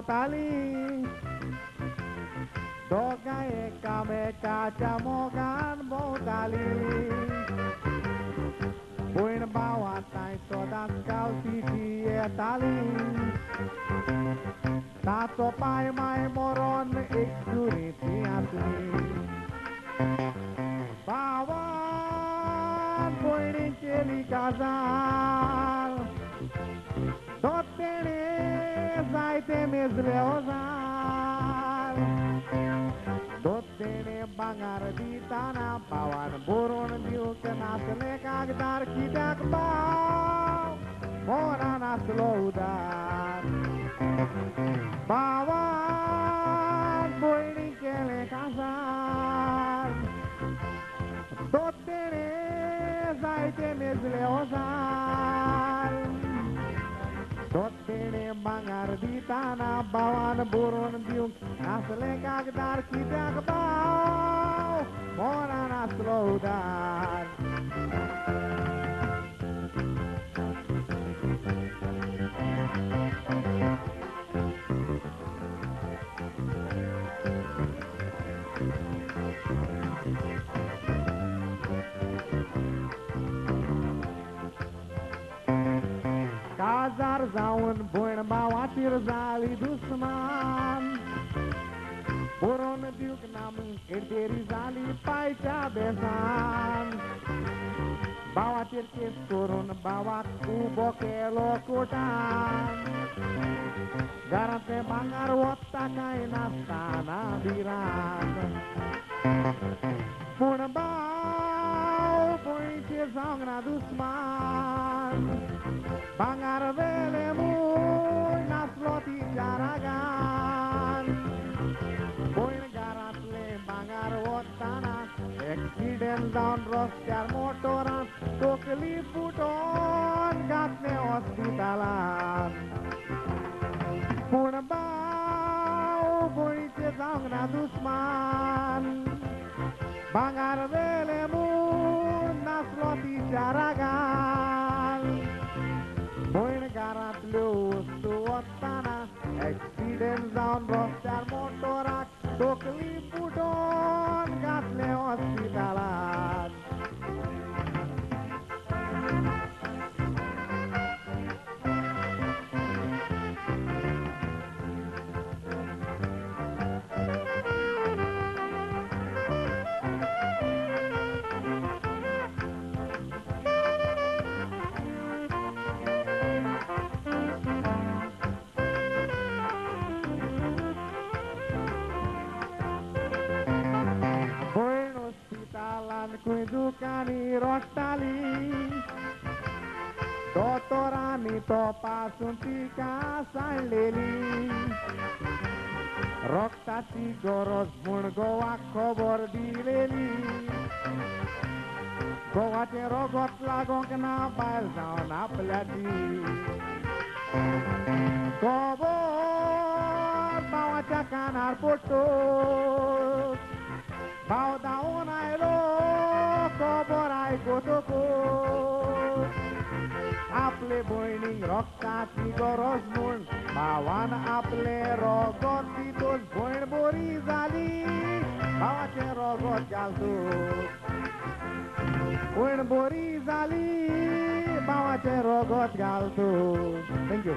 भोवताली दोगा एकामेकाच्या मोगान भोवताली भयण भावाताय सदांच गावतीची येताली ताचो पाय माय मोरोन एक सुरीची आसली भावान भयणी केली काजार तो तेणे जायते मेजले ओजार तो तेणे भांगार दिताना भावान बरोवन दिवंक नासले कागदार कित्याक भाव मोना नासलो उदार भावान भयणी केले काजार तो तेणे जायते मेजले ओजार तो तेणे भांगार दिताना भावान बरोवन दिवंक नासले कागदार कित्याक भाव मोना नासलो उदार काजार जावन भयण भावाचेर जाली दुस्मान बरोवन दिवंक ना म्हूण एटेरी जाली पायच्या बेसान भावाचेर केस करून भावाक उबो केलो कोर्टान घरांतलें भांगार वत्ता काय नासतना भिरांत पूण भाव भयणीचेर जावंक ना दुस्मान भांगार वेले मूळ नासलो तिच्या रागान भयण घरांतले भांगार वतना एक्सिडेंट जावन रस्त्यार मोटोरान तकली फुटोन घातले हॉस्पिटलान पूण भाव भयणीचे जावंक ना दुस्मान भांगार वेले मूळ नासलो तिच्या रागान भयण घरांतल्यो वस्तू वतना एक्सिडेंट जावन रस्त्यार मोटोराक तकली फुटोन घातले हॉस्पिटलान खंय दुकानी रोडटाली दोतोरांनी तो पासून तिका सांडलेली रक्ताची गरज म्हूण गोवाक खबर दिलेली गोवाचें रगत लागोंक ना भायर जावन आपल्याची खबर भावाच्या कानार पडटो भाव धांवून आयलो खबर आयकतकूच आपले भयणीक रक्ताची गरज म्हूण भावान आपले रगत दितूच भयण बरी जाली भावाचें रगत घालतूच भयण बरी जाली भावाचें रगत घालतूच थँक्यू